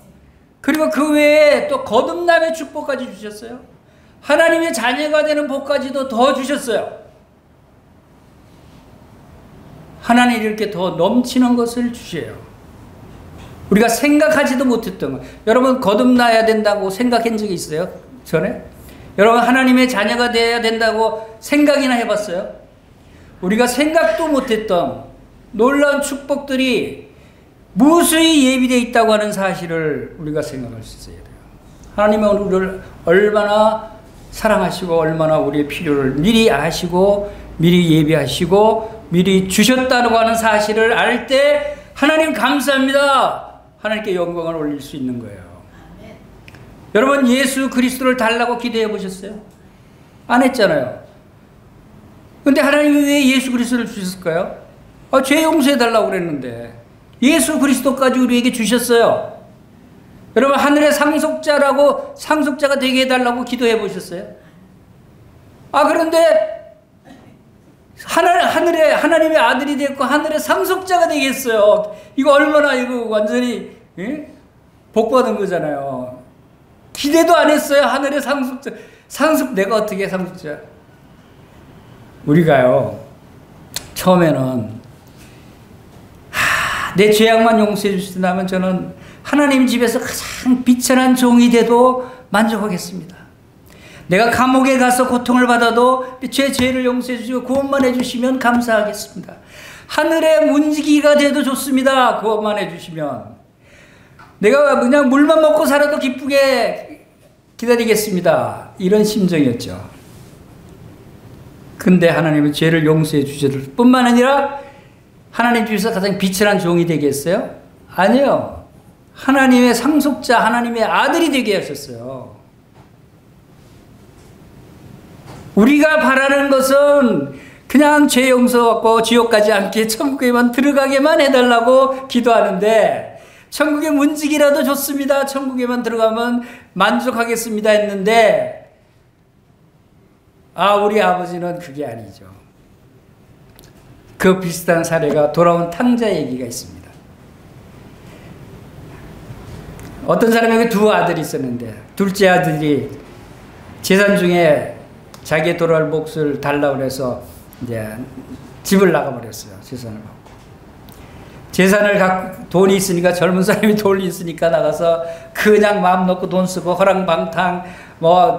S1: 그리고 그 외에 또 거듭남의 축복까지 주셨어요. 하나님의 자녀가 되는 복까지도 더 주셨어요. 하나님이 이렇게 더 넘치는 것을 주셔요. 우리가 생각하지도 못했던 것. 여러분, 거듭나야 된다고 생각한 적이 있어요? 전에? 여러분, 하나님의 자녀가 되어야 된다고 생각이나 해봤어요? 우리가 생각도 못했던 놀라운 축복들이 무수히 예비되어 있다고 하는 사실을 우리가 생각할 수 있어야 돼요. 하나님은 우리를 얼마나 사랑하시고 얼마나 우리의 필요를 미리 아시고 미리 예비하시고 미리 주셨다고 하는 사실을 알 때 하나님 감사합니다, 하나님께 영광을 올릴 수 있는 거예요. 아멘. 여러분, 예수 그리스도를 달라고 기도해 보셨어요? 안 했잖아요. 근데 하나님이 왜 예수 그리스도를 주셨을까요? 죄 용서해 달라고 그랬는데 예수 그리스도까지 우리에게 주셨어요. 여러분, 하늘의 상속자가 되게 해달라고 기도해 보셨어요? 그런데 하나님의 아들이 됐고 하늘의 상속자가 되겠어요. 이거 얼마나 이거 완전히 복 받은 거잖아요. 기대도 안 했어요. 하늘의 상속자. 내가 어떻게 상속자? 우리가요, 처음에는 내 죄악만 용서해 주신다면 저는 하나님 집에서 가장 비천한 종이 돼도 만족하겠습니다. 내가 감옥에 가서 고통을 받아도 제 죄를 용서해 주시고 구원만 해주시면 감사하겠습니다. 하늘의 문지기가 돼도 좋습니다. 구원만 해주시면. 내가 그냥 물만 먹고 살아도 기쁘게 기다리겠습니다. 이런 심정이었죠. 근데 하나님은 죄를 용서해 주셔도 뿐만 아니라 하나님 주셔서 가장 비천한 종이 되겠어요? 아니요. 하나님의 상속자, 하나님의 아들이 되게 하셨어요. 우리가 바라는 것은 그냥 죄 용서받고 지옥 가지 않게 천국에만 들어가게만 해달라고 기도하는데, 천국의 문지기라도 좋습니다, 천국에만 들어가면 만족하겠습니다 했는데, 우리 아버지는 그게 아니죠. 그 비슷한 사례가 돌아온 탕자 얘기가 있습니다. 어떤 사람에게 두 아들이 있었는데, 둘째 아들이 재산 중에 자기의 돌아올 몫을 달라고 해서 이제 집을 나가버렸어요. 재산을 받고. 재산을 갖고 돈이 있으니까, 젊은 사람이 돈이 있으니까 나가서 그냥 마음 놓고 돈 쓰고 허랑방탕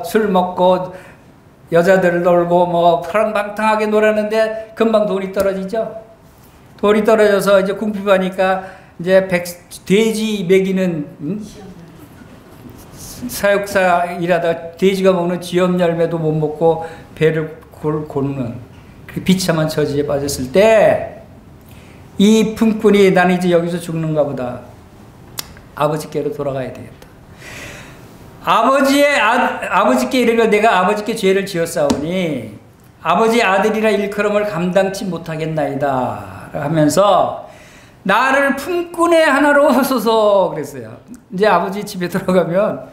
S1: 술 먹고 여자들 놀고 허랑방탕하게 놀았는데 금방 돈이 떨어지죠. 돈이 떨어져서 이제 궁핍하니까 이제 돼지 먹이는 사육사 일하다 돼지가 먹는 쥐염 열매도 못 먹고 배를 고르는 그 비참한 처지에 빠졌을 때, 이 품꾼이 나는 이제 여기서 죽는가 보다, 아버지께로 돌아가야 되겠다. 아버지께 이르기를 내가 아버지께 죄를 지었사오니 아버지 아들이라 일컬음을 감당치 못하겠나이다 하면서 나를 품꾼의 하나로 하소서 그랬어요. 이제 아버지 집에 들어가면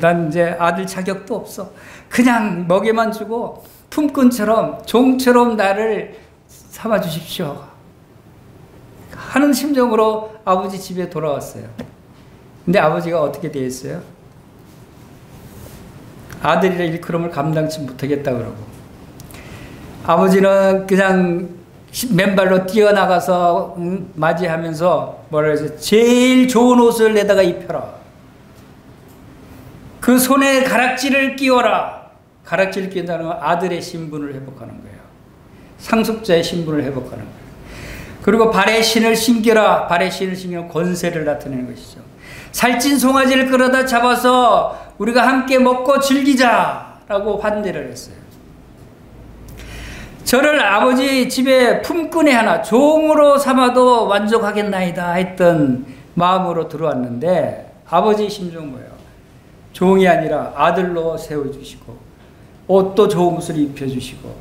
S1: 난 이제 아들 자격도 없어, 그냥 먹여만 주고 품꾼처럼 종처럼 나를 삼아 주십시오 하는 심정으로 아버지 집에 돌아왔어요. 근데 아버지가 어떻게 되었어요? 아들이라 일컬음을 감당치 못하겠다 그러고, 아버지는 그냥 맨발로 뛰어나가서 맞이하면서 뭐라 해서 제일 좋은 옷을 내다가 입혀라, 그 손에 가락지를 끼워라. 가락지를 끼운다는 건 아들의 신분을 회복하는 거예요. 상속자의 신분을 회복하는 거예요. 그리고 발에 신을 신겨라. 발에 신을 신기는 권세를 나타내는 것이죠. 살찐 송아지를 끌어다 잡아서 우리가 함께 먹고 즐기자라고 환대를 했어요. 저를 아버지 집에 품꾼의 하나, 종으로 삼아도 만족하겠나이다 했던 마음으로 들어왔는데, 아버지의 심정은 뭐예요? 종이 아니라 아들로 세워주시고 옷도 좋은 옷을 입혀주시고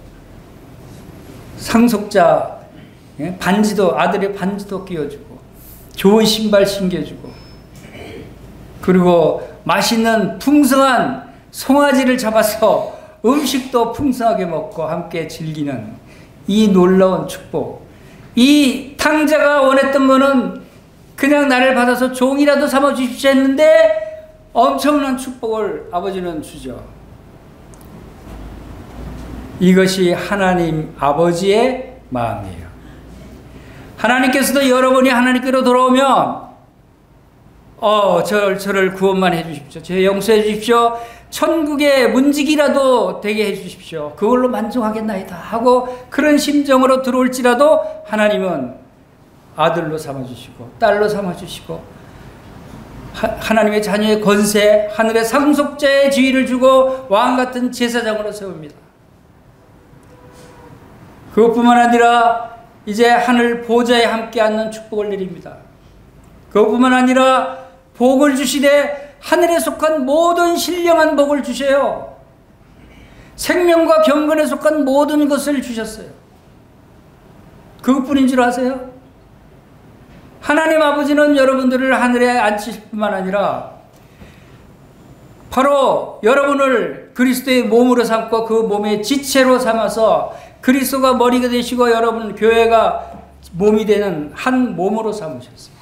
S1: 상속자 반지도, 아들의 반지도 끼워주고 좋은 신발 신겨주고, 그리고 맛있는 풍성한 송아지를 잡아서 음식도 풍성하게 먹고 함께 즐기는 이 놀라운 축복. 이 탕자가 원했던 거는 그냥 나를 받아서 종이라도 삼아 주십시오 했는데 엄청난 축복을 아버지는 주죠. 이것이 하나님 아버지의 마음이에요. 하나님께서도 여러분이 하나님께로 돌아오면 저를 구원만 해주십시오, 죄 용서해 주십시오, 천국의 문지기라도 되게 해주십시오, 그걸로 만족하겠나이다 하고 그런 심정으로 들어올지라도 하나님은 아들로 삼아주시고 딸로 삼아주시고 하나님의 자녀의 권세, 하늘의 상속자의 지위를 주고 왕같은 제사장으로 세웁니다. 그것뿐만 아니라 이제 하늘 보좌에 함께 앉는 축복을 내립니다. 그것뿐만 아니라 복을 주시되 하늘에 속한 모든 신령한 복을 주셔요. 생명과 경건에 속한 모든 것을 주셨어요. 그것뿐인 줄 아세요? 하나님 아버지는 여러분들을 하늘에 앉히실 뿐만 아니라 바로 여러분을 그리스도의 몸으로 삼고 그 몸의 지체로 삼아서 그리스도가 머리가 되시고 여러분 교회가 몸이 되는 한 몸으로 삼으셨어요.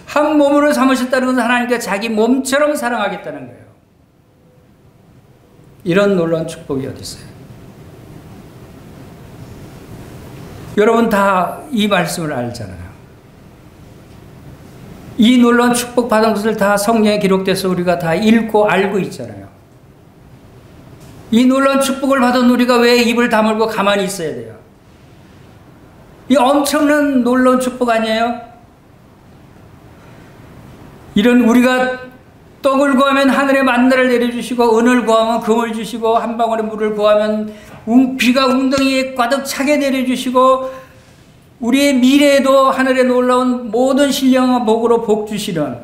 S1: 한 몸으로 삼으셨다는 것은 하나님께 자기 몸처럼 사랑하겠다는 거예요. 이런 놀라운 축복이 어디 있어요? 여러분 다 이 말씀을 알잖아요. 이 놀라운 축복 받은 것을 다 성경에 기록돼서 우리가 다 읽고 알고 있잖아요. 이 놀라운 축복을 받은 우리가 왜 입을 다물고 가만히 있어야 돼요? 이 엄청난 놀라운 축복 아니에요? 이런 우리가 떡을 구하면 하늘의 만나를 내려주시고 은을 구하면 금을 주시고 한 방울의 물을 구하면 비가 웅덩이에 가득 차게 내려주시고 우리의 미래에도 하늘에 놀라운 모든 신령한 복으로 복 주시는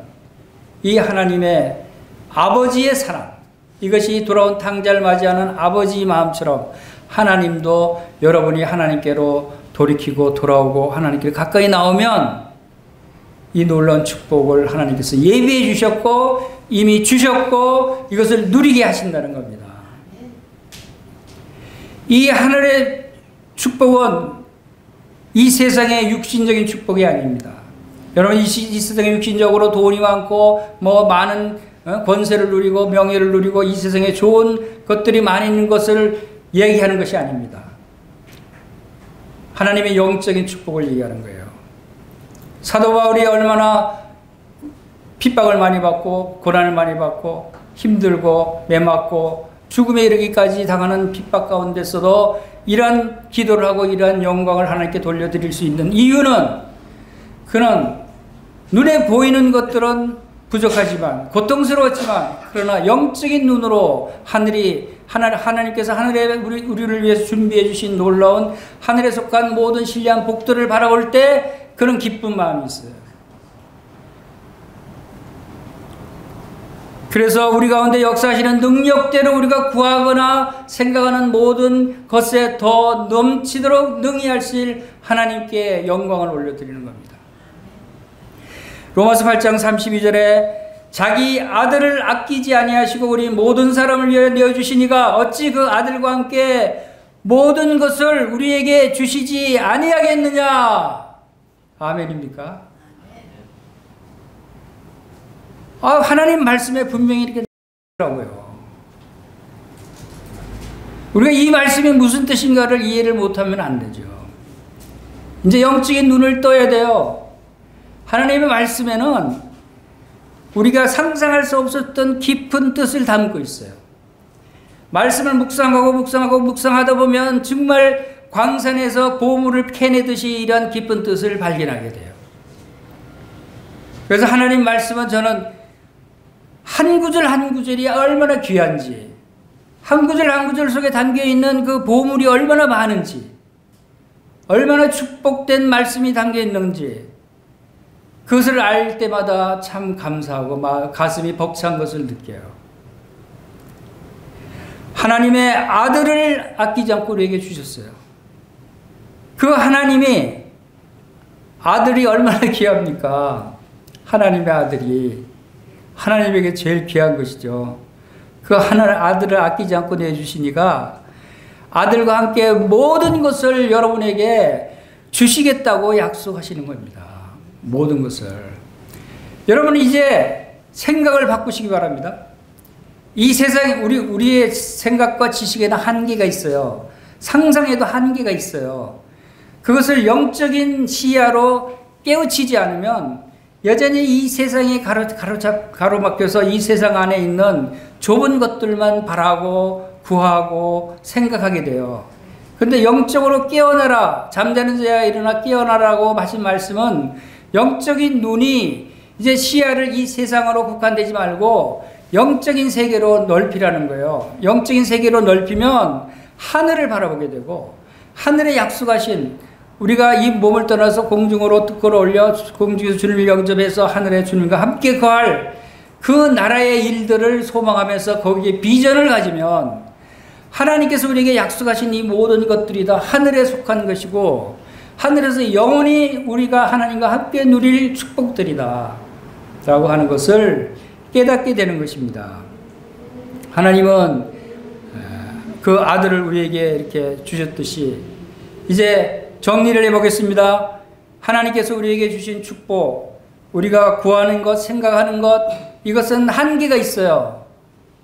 S1: 이 하나님의 아버지의 사랑, 이것이 돌아온 탕자를 맞이하는 아버지의 마음처럼 하나님도 여러분이 하나님께로 돌이키고 돌아오고 하나님께 가까이 나오면 이 놀라운 축복을 하나님께서 예비해 주셨고 이미 주셨고 이것을 누리게 하신다는 겁니다. 이 하늘의 축복은 이 세상의 육신적인 축복이 아닙니다. 여러분 이 세상에 육신적으로 돈이 많고 뭐 많은 권세를 누리고 명예를 누리고 이 세상에 좋은 것들이 많이 있는 것을 얘기하는 것이 아닙니다. 하나님의 영적인 축복을 얘기하는 거예요. 사도 바울이 얼마나 핍박을 많이 받고 고난을 많이 받고 힘들고 매맞고 죽음에 이르기까지 당하는 핍박 가운데서도 이러한 기도를 하고 이러한 영광을 하나님께 돌려드릴 수 있는 이유는 그는 눈에 보이는 것들은 부족하지만 고통스러웠지만 그러나 영적인 눈으로 하나님께서 하늘에 우리를 위해서 준비해 주신 놀라운 하늘에 속한 모든 신령한 복들을 바라볼 때 그런 기쁜 마음이 있어요. 그래서 우리 가운데 역사하시는 능력대로 우리가 구하거나 생각하는 모든 것에 더 넘치도록 능히 하실 하나님께 영광을 올려드리는 겁니다. 로마서 8장 32절에 자기 아들을 아끼지 아니하시고 우리 모든 사람을 위하여 내어주시니가 어찌 그 아들과 함께 모든 것을 우리에게 주시지 아니하겠느냐. 아멘입니까? 하나님 말씀에 분명히 이렇게 나오더라고요. 우리가 이 말씀이 무슨 뜻인가를 이해를 못하면 안 되죠. 이제 영적인 눈을 떠야 돼요. 하나님의 말씀에는 우리가 상상할 수 없었던 깊은 뜻을 담고 있어요. 말씀을 묵상하다 보면 정말 광산에서 보물을 캐내듯이 이런 깊은 뜻을 발견하게 돼요. 그래서 하나님 말씀은 저는 한 구절 한 구절이 얼마나 귀한지, 한 구절 한 구절 속에 담겨있는 그 보물이 얼마나 많은지, 얼마나 축복된 말씀이 담겨있는지 그것을 알 때마다 참 감사하고 가슴이 벅찬 것을 느껴요. 하나님의 아들을 아끼지 않고 우리에게 주셨어요. 그 하나님이 아들이 얼마나 귀합니까? 하나님의 아들이 하나님에게 제일 귀한 것이죠. 그 아들을 아끼지 않고 내주시니까 아들과 함께 모든 것을 여러분에게 주시겠다고 약속하시는 겁니다. 모든 것을. 여러분 이제 생각을 바꾸시기 바랍니다. 이 세상에 우리의 생각과 지식에는 한계가 있어요. 상상에도 한계가 있어요. 그것을 영적인 시야로 깨우치지 않으면 여전히 이 세상에 가로막혀서 이 세상 안에 있는 좁은 것들만 바라고 구하고 생각하게 돼요. 그런데 영적으로 깨어나라, 잠자는 자야 일어나 깨어나라고 하신 말씀은 영적인 눈이 이제 시야를 이 세상으로 국한되지 말고 영적인 세계로 넓히라는 거예요. 영적인 세계로 넓히면 하늘을 바라보게 되고 하늘에 약속하신 우리가 이 몸을 떠나서 공중으로 끌어올려 공중에서 주님을 영접해서 하늘에 주님과 함께 거할 그 나라의 일들을 소망하면서 거기에 비전을 가지면 하나님께서 우리에게 약속하신 이 모든 것들이 다 하늘에 속한 것이고 하늘에서 영원히 우리가 하나님과 함께 누릴 축복들이다 라고 하는 것을 깨닫게 되는 것입니다. 하나님은 그 아들을 우리에게 이렇게 주셨듯이 이제 정리를 해보겠습니다. 하나님께서 우리에게 주신 축복, 우리가 구하는 것, 생각하는 것, 이것은 한계가 있어요.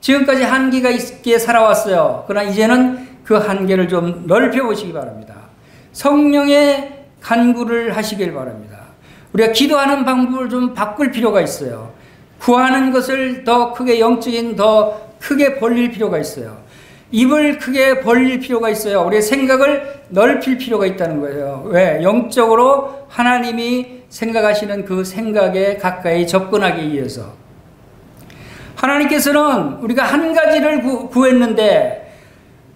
S1: 지금까지 한계가 있게 살아왔어요. 그러나 이제는 그 한계를 좀 넓혀보시기 바랍니다. 성령의 간구를 하시길 바랍니다. 우리가 기도하는 방법을 좀 바꿀 필요가 있어요. 구하는 것을 더 크게 영적인 더 크게 벌릴 필요가 있어요. 입을 크게 벌릴 필요가 있어요. 우리의 생각을 넓힐 필요가 있다는 거예요. 왜? 영적으로 하나님이 생각하시는 그 생각에 가까이 접근하기 위해서. 하나님께서는 우리가 한 가지를 구했는데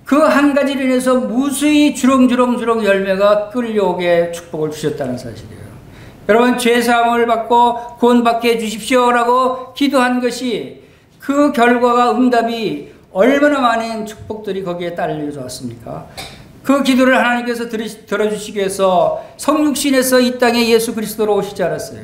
S1: 그 한 가지로 인해서 무수히 주렁주렁 열매가 끌려오게 축복을 주셨다는 사실이에요. 여러분, 죄사함을 받고 구원받게 해주십시오라고 기도한 것이 그 결과가 응답이 얼마나 많은 축복들이 거기에 딸려져 왔습니까? 그 기도를 하나님께서 들어주시기 위해서 성육신에서 이 땅에 예수 그리스도로 오시지 않았어요.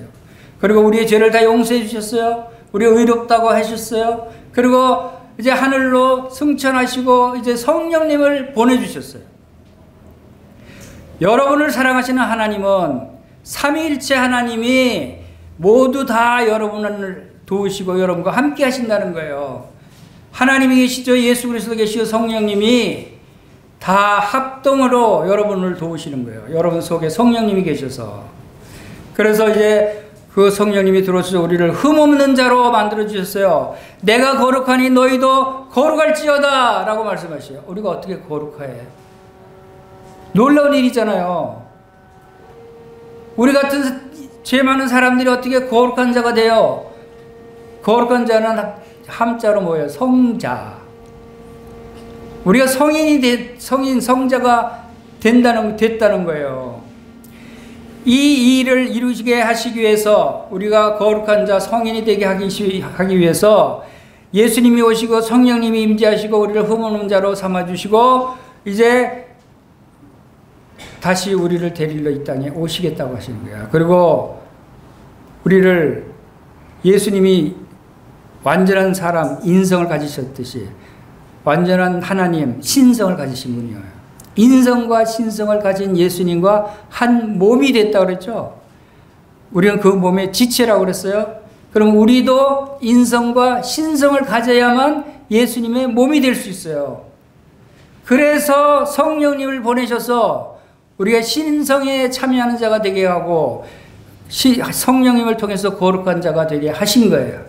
S1: 그리고 우리의 죄를 다 용서해 주셨어요. 우리 의롭다고 하셨어요. 그리고 이제 하늘로 승천하시고 이제 성령님을 보내주셨어요. 여러분을 사랑하시는 하나님은 삼위일체 하나님이 모두 다 여러분을 도우시고 여러분과 함께 하신다는 거예요. 하나님이 계시죠. 예수 그리스도 계시고 성령님이 다 합동으로 여러분을 도우시는 거예요. 여러분 속에 성령님이 계셔서. 그래서 이제 그 성령님이 들어오셔서 우리를 흠없는 자로 만들어주셨어요. 내가 거룩하니 너희도 거룩할지어다 라고 말씀하셔요. 우리가 어떻게 거룩해? 놀라운 일이잖아요. 우리 같은 죄 많은 사람들이 어떻게 거룩한 자가 돼요? 거룩한 자는 함자로 뭐예요? 성자. 우리가 성자가 됐다는 거예요. 이 일을 이루시게 하시기 위해서 우리가 거룩한 자 성인이 되게 하기 위해서 예수님이 오시고 성령님이 임재하시고 우리를 흠없는 자로 삼아주시고 이제 다시 우리를 데리러 이 땅에 오시겠다고 하시는 거야. 그리고 우리를 예수님이 완전한 사람 인성을 가지셨듯이 완전한 하나님 신성을 가지신 분이에요. 인성과 신성을 가진 예수님과 한 몸이 됐다고 그랬죠. 우리는 그 몸의 지체라고 그랬어요. 그럼 우리도 인성과 신성을 가져야만 예수님의 몸이 될 수 있어요. 그래서 성령님을 보내셔서 우리가 신성에 참여하는 자가 되게 하고 성령님을 통해서 거룩한 자가 되게 하신 거예요.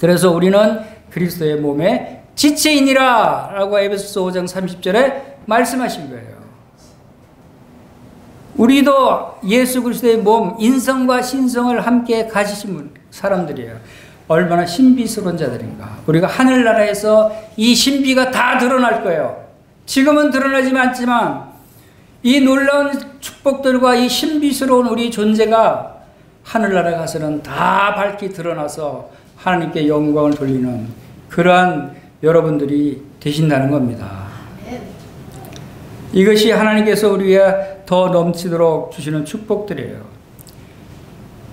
S1: 그래서 우리는 그리스도의 몸의 지체이니라 라고 에베소서 5장 30절에 말씀하신 거예요. 우리도 예수 그리스도의 몸, 인성과 신성을 함께 가지신 사람들이에요. 얼마나 신비스러운 자들인가. 우리가 하늘나라에서 이 신비가 다 드러날 거예요. 지금은 드러나지 않지만 이 놀라운 축복들과 이 신비스러운 우리 존재가 하늘나라에 가서는 다 밝히 드러나서 하나님께 영광을 돌리는 그러한 여러분들이 되신다는 겁니다. 이것이 하나님께서 우리에게 더 넘치도록 주시는 축복들이에요.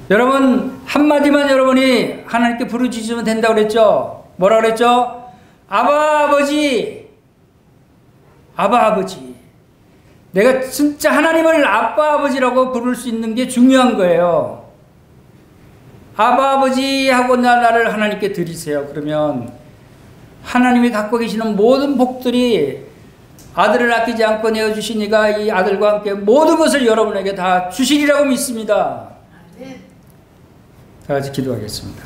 S1: 여러분, 한마디만 여러분이 하나님께 부르짖으면 된다고 그랬죠? 뭐라고 그랬죠? 아바 아버지! 아바 아버지. 내가 진짜 하나님을 아빠 아버지라고 부를 수 있는 게 중요한 거예요. 아바 아버지 하고 나를 하나님께 드리세요. 그러면 하나님이 갖고 계시는 모든 복들이 아들을 아끼지 않고 내어주시니까 이 아들과 함께 모든 것을 여러분에게 다 주시리라고 믿습니다. 다 같이 기도하겠습니다.